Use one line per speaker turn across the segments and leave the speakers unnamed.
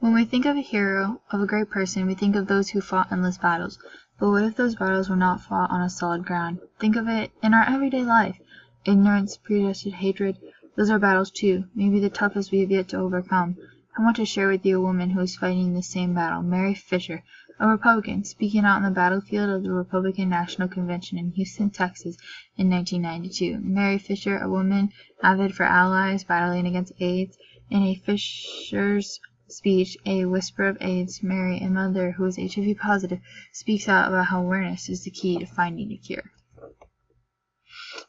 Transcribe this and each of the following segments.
When we think of a hero, of a great person, we think of those who fought endless battles. But what if those battles were not fought on a solid ground? Think of it in our everyday life. Ignorance, prejudice, hatred, those are battles too, maybe the toughest we have yet to overcome. I want to share with you a woman who is fighting the same battle, Mary Fisher, a Republican, speaking out on the battlefield of the Republican National Convention in Houston, Texas in 1992. Mary Fisher, a woman avid for allies battling against AIDS, in a Fisher's speech, A Whisper of AIDS, Mary, a mother who is HIV positive, speaks out about how awareness is the key to finding a cure.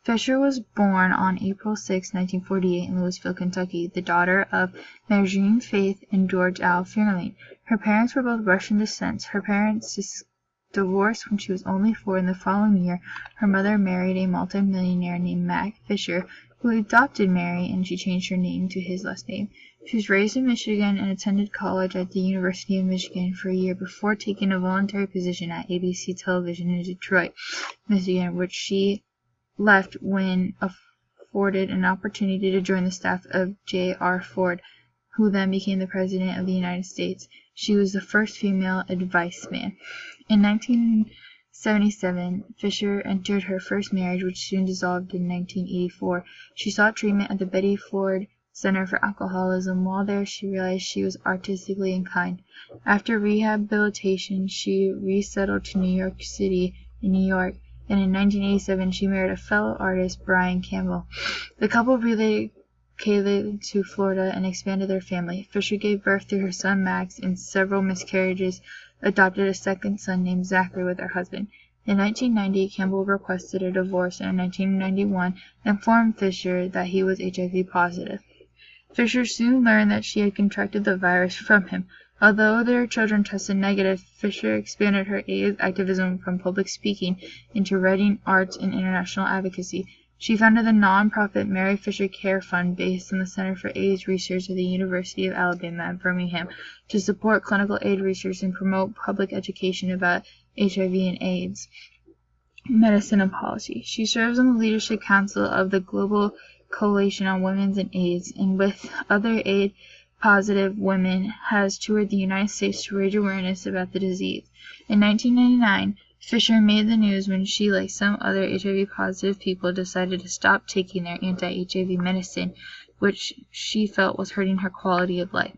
Fisher was born on April 6, 1948 in Louisville, Kentucky, the daughter of Marjorie Faith and George Al Fearling. Her parents were both Russian descent. Her parents divorced when she was only 4. In the following year, her mother married a multimillionaire named Mac Fisher, who adopted Mary, and she changed her name to his last name. She was raised in Michigan and attended college at the University of Michigan for a year before taking a voluntary position at ABC Television in Detroit, Michigan, which she left when afforded an opportunity to join the staff of J.R. Ford, who then became the President of the United States. She was the first female adviceman. In 1977, Fisher entered her first marriage, which soon dissolved in 1984. She sought treatment at the Betty Ford Center for Alcoholism. While there, she realized she was artistically inclined. After rehabilitation, she resettled to New York City in New York, and in 1987 she married a fellow artist, Brian Campbell. The couple relocated to Florida and expanded their family. Fisher gave birth to her son Max in several miscarriages, adopted a second son named Zachary with her husband. In 1990, Campbell requested a divorce, and in 1991 informed Fisher that he was HIV positive. Fisher soon learned that she had contracted the virus from him. Although their children tested negative, Fisher expanded her AIDS activism from public speaking into writing, arts, and international advocacy. She founded the non-profit Mary Fisher Care Fund based on the Center for AIDS Research at the University of Alabama at Birmingham to support clinical AIDS research and promote public education about HIV and AIDS, medicine, and policy. She serves on the Leadership Council of the Global Coalition on Women's and AIDS, and with other AIDS-positive women has toured the United States to raise awareness about the disease. In 1999, Fisher made the news when she, like some other HIV-positive people, decided to stop taking their anti-HIV medicine, which she felt was hurting her quality of life.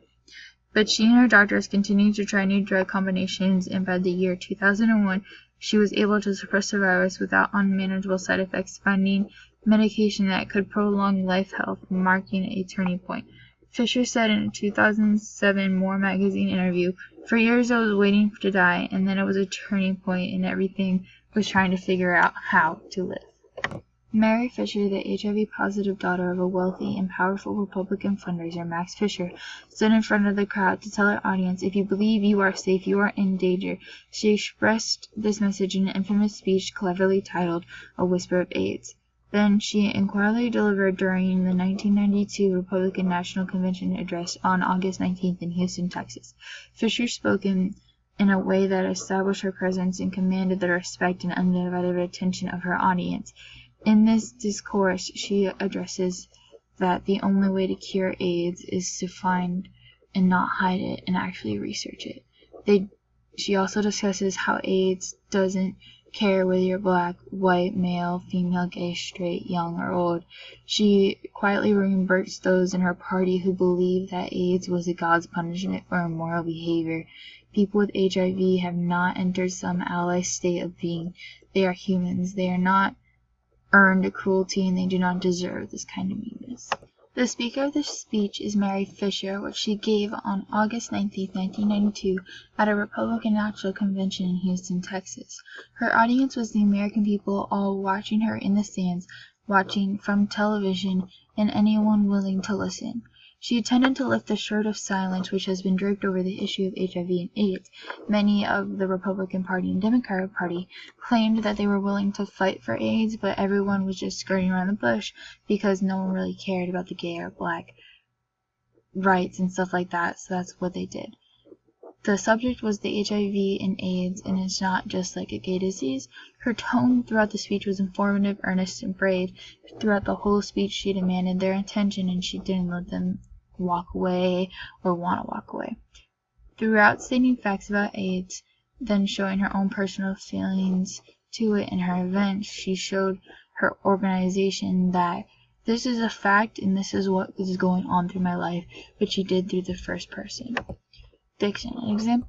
But she and her doctors continued to try new drug combinations, and by the year 2001, she was able to suppress the virus without unmanageable side effects, finding medication that could prolong life health, marking a turning point. Fisher said in a 2007 More magazine interview, "For years I was waiting to die, and then it was a turning point, and everything was trying to figure out how to live." Mary Fisher, the HIV-positive daughter of a wealthy and powerful Republican fundraiser, Max Fisher, stood in front of the crowd to tell her audience, "If you believe you are safe, you are in danger." She expressed this message in an infamous speech cleverly titled A Whisper of AIDS. Then she inquiringly delivered during the 1992 Republican National Convention address on August 19th in Houston, Texas. Fisher spoke in a way that established her presence and commanded the respect and undivided attention of her audience. In this discourse, she addresses that the only way to cure AIDS is to find and not hide it and actually research it. She also discusses how AIDS doesn't care whether you're black, white, male, female, gay, straight, young, or old. She quietly reimbursed those in her party who believed that AIDS was a God's punishment for immoral behavior. People with HIV have not entered some ally state of being. They are humans. They are not earned cruelty, and they do not deserve this kind of meanness. The speaker of this speech is Mary Fisher, which she gave on August 19, 1992, at a Republican National Convention in Houston, Texas. Her audience was the American people, all watching her in the stands, watching from television, and anyone willing to listen. She attempted to lift the shirt of silence which has been draped over the issue of HIV and AIDS. Many of the Republican Party and Democratic Party claimed that they were willing to fight for AIDS, but everyone was just skirting around the bush because no one really cared about the gay or black rights and stuff like that, so that's what they did. The subject was the HIV and AIDS, and it's not just like a gay disease. Her tone throughout the speech was informative, earnest, and brave. Throughout the whole speech, she demanded their attention, and she didn't let them walk away or want to walk away. Throughout stating facts about AIDS, then showing her own personal feelings to it in her event, she showed her organization that this is a fact and this is what is going on through my life, which she did through the first person. Diction. An example.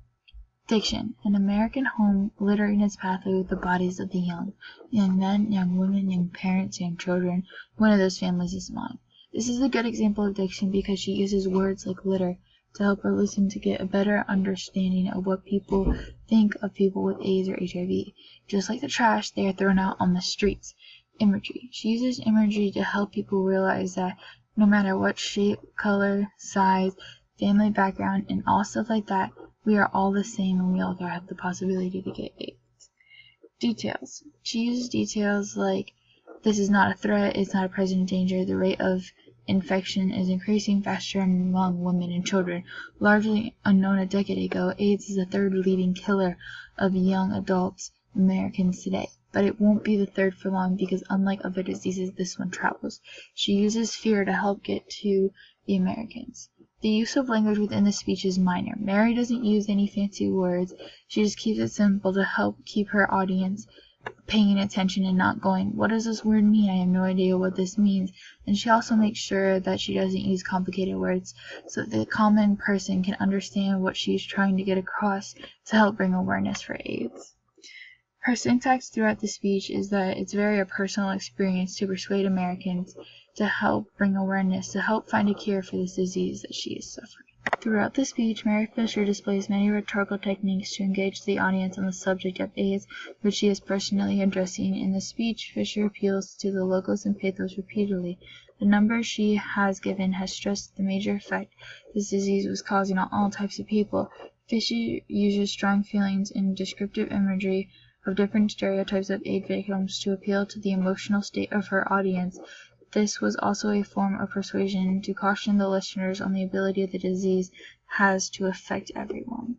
Diction. An American home littering its pathway with the bodies of the young men, young women, young parents, young children. One of those families is mine. This is a good example of diction because she uses words like litter to help her listen to get a better understanding of what people think of people with AIDS or HIV. Just like the trash they are thrown out on the streets. Imagery. She uses imagery to help people realize that no matter what shape, color, size, family background, and all stuff like that, we are all the same and we all have the possibility to get AIDS. Details. She uses details like, this is not a threat, it's not a present danger, the rate of infection is increasing faster among women and children. Largely unknown a decade ago, AIDS is the third leading killer of young adults Americans today. But it won't be the third for long because unlike other diseases, this one travels. She uses fear to help get to the Americans. The use of language within the speech is minor. Mary doesn't use any fancy words. She just keeps it simple to help keep her audience paying attention and not going, what does this word mean? I have no idea what this means. And she also makes sure that she doesn't use complicated words so that the common person can understand what she's trying to get across to help bring awareness for AIDS. Her syntax throughout the speech is that it's very a personal experience to persuade Americans to help bring awareness, to help find a cure for this disease that she is suffering. Throughout the speech, Mary Fisher displays many rhetorical techniques to engage the audience on the subject of AIDS, which she is personally addressing. In the speech, Fisher appeals to the logos and pathos repeatedly. The numbers she has given has stressed the major effect this disease was causing on all types of people. Fisher uses strong feelings and descriptive imagery of different stereotypes of AIDS victims to appeal to the emotional state of her audience. This was also a form of persuasion to caution the listeners on the ability the disease has to affect everyone.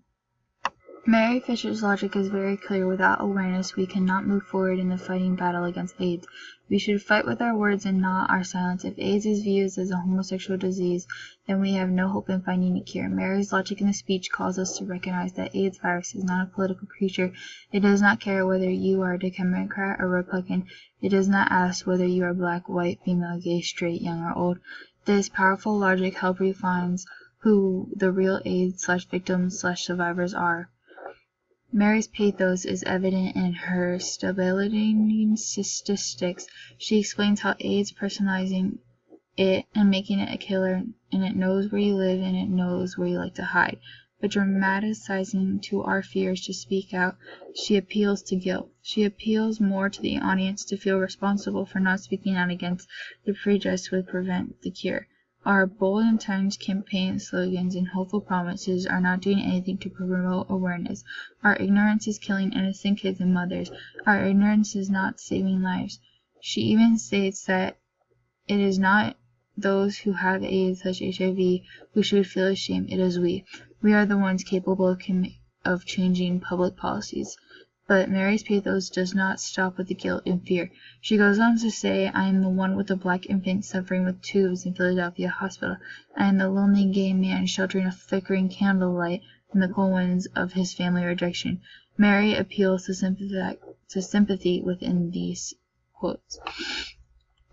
Mary Fisher's logic is very clear. Without awareness, we cannot move forward in the fighting battle against AIDS. We should fight with our words and not our silence. If AIDS is viewed as a homosexual disease, then we have no hope in finding a cure. Mary's logic in the speech calls us to recognize that AIDS virus is not a political creature. It does not care whether you are a Democrat or Republican. It does not ask whether you are black, white, female, gay, straight, young, or old. This powerful logic helps refine who the real AIDS/victims/survivors are. Mary's pathos is evident in her stabilizing statistics. She explains how AIDS personalizing it and making it a killer, and it knows where you live and it knows where you like to hide. But dramatizing to our fears to speak out, she appeals to guilt. She appeals more to the audience to feel responsible for not speaking out against the prejudice would prevent the cure. Our bold intent campaign slogans and hopeful promises are not doing anything to promote awareness. Our ignorance is killing innocent kids and mothers. Our ignorance is not saving lives. She even states that it is not those who have AIDS/HIV who should feel ashamed. It is we. We are the ones capable of changing public policies. But Mary's pathos does not stop with the guilt and fear. She goes on to say, I am the one with the black infant suffering with tubes in Philadelphia hospital. I am the lonely gay man sheltering a flickering candlelight from the cold winds of his family rejection. Mary appeals to sympathy within these quotes.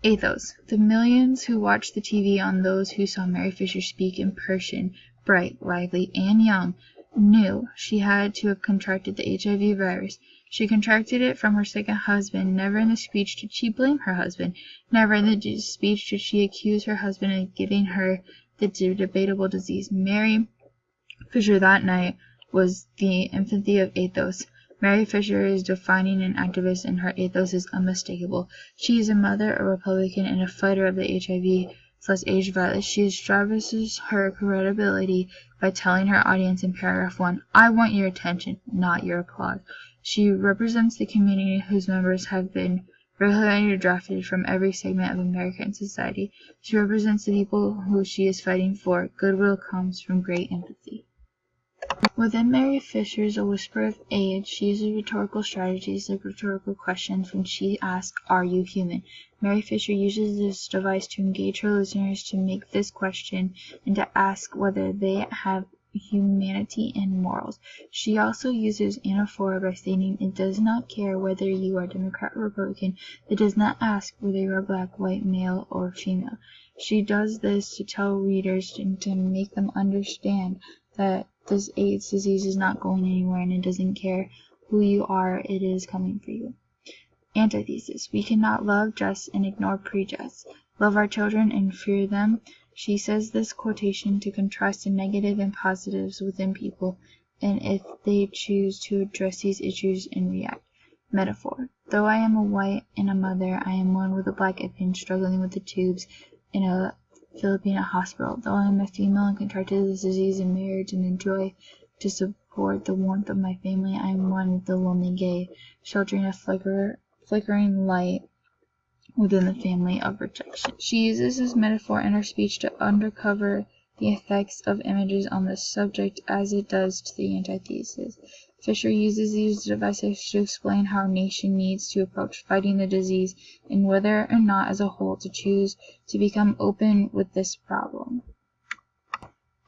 Athos. The millions who watched the TV on those who saw Mary Fisher speak in person, bright, lively, and young, knew she had to have contracted the HIV virus. She contracted it from her second husband. Never in the speech did she blame her husband. Never in the speech did she accuse her husband of giving her the debatable disease. Mary Fisher that night was the empathy of Athos. Mary Fisher is defining an activist, and her ethos is unmistakable. She is a mother, a Republican, and a fighter of the HIV/AIDS virus. She establishes her credibility by telling her audience in paragraph 1, I want your attention, not your applause. She represents the community whose members have been regularly drafted from every segment of American society. She represents the people who she is fighting for. Goodwill comes from great empathy. Within Mary Fisher's A Whisper of AIDS, she uses rhetorical strategies like rhetorical questions when she asks, Are you human? Mary Fisher uses this device to engage her listeners to make this question and to ask whether they have humanity and morals. She also uses anaphora by stating it does not care whether you are Democrat or Republican. It does not ask whether you are black, white, male, or female. She does this to tell readers and to make them understand that this AIDS disease is not going anywhere and it doesn't care who you are, it is coming for you. Antithesis. We cannot love just and ignore prejudice. Love our children and fear them. She says this quotation to contrast the negative and positives within people, and if they choose to address these issues and react. Metaphor. Though I am a white and a mother, I am one with a black infant struggling with the tubes in a Filipino hospital. Though I am a female and contracted this disease in marriage and enjoy to support the warmth of my family, I am one with the lonely gay, sheltering a flickering light within the family of rejection. She uses this metaphor in her speech to uncover the effects of images on the subject as it does to the antithesis. Fisher uses these devices to explain how a nation needs to approach fighting the disease and whether or not as a whole to choose to become open with this problem.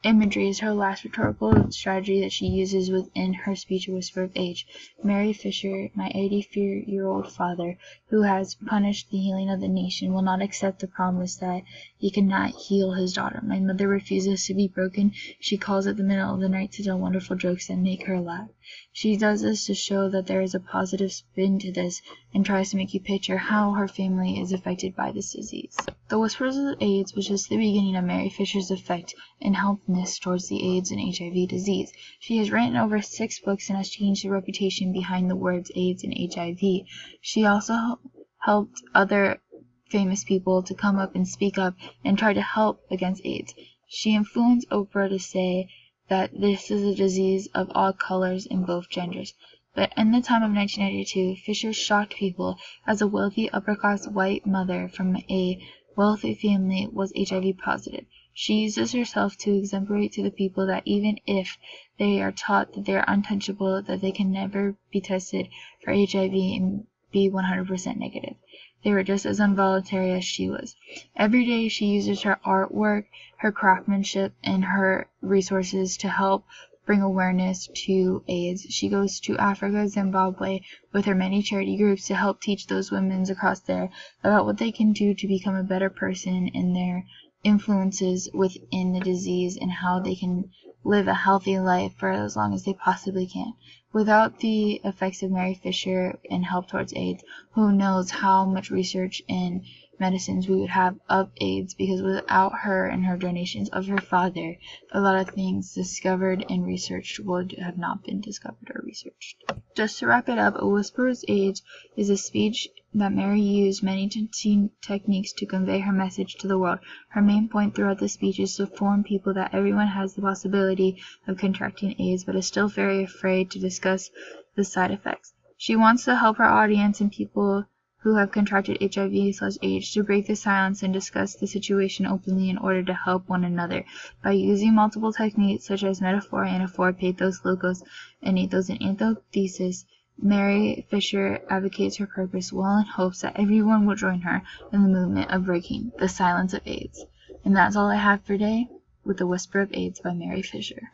Imagery is her last rhetorical strategy that she uses within her speech, A Whisper of Age. Mary Fisher, my 84-year-old father, who has punished the healing of the nation, will not accept the promise that he cannot heal his daughter. My mother refuses to be broken. She calls at the middle of the night to tell wonderful jokes that make her laugh. She does this to show that there is a positive spin to this and tries to make you picture how her family is affected by this disease. The Whispers of AIDS was just the beginning of Mary Fisher's effect and helpfulness towards the AIDS and HIV disease. She has written over 6 books and has changed the reputation behind the words AIDS and HIV. She also helped other famous people to come up and speak up and try to help against AIDS. She influenced Oprah to say that this is a disease of all colors and both genders. But in the time of 1992, Fisher shocked people as a wealthy upper-class white mother from a wealthy family was HIV positive. She uses herself to exemplify to the people that even if they are taught that they are untouchable, that they can never be tested for HIV and be 100% negative. They were just as involuntary as she was. Every day she uses her artwork, her craftsmanship, and her resources to help bring awareness to AIDS. She goes to Africa, Zimbabwe, with her many charity groups to help teach those women across there about what they can do to become a better person and their influences within the disease and how they can live a healthy life for as long as they possibly can. Without the effects of Mary Fisher and help towards AIDS, who knows how much research and medicines we would have of AIDS, because without her and her donations of her father, a lot of things discovered and researched would have not been discovered or researched. Just to wrap it up, A Whisper of Age is a speech that Mary used many techniques to convey her message to the world. Her main point throughout the speech is to inform people that everyone has the possibility of contracting AIDS, but is still very afraid to discuss the side effects. She wants to help her audience and people who have contracted HIV/AIDS to break the silence and discuss the situation openly in order to help one another. By using multiple techniques such as metaphor, anaphora, pathos, logos, and ethos, and antithesis, Mary Fisher advocates her purpose well in hopes that everyone will join her in the movement of breaking the silence of AIDS. And that's all I have for today with The Whisper of AIDS by Mary Fisher.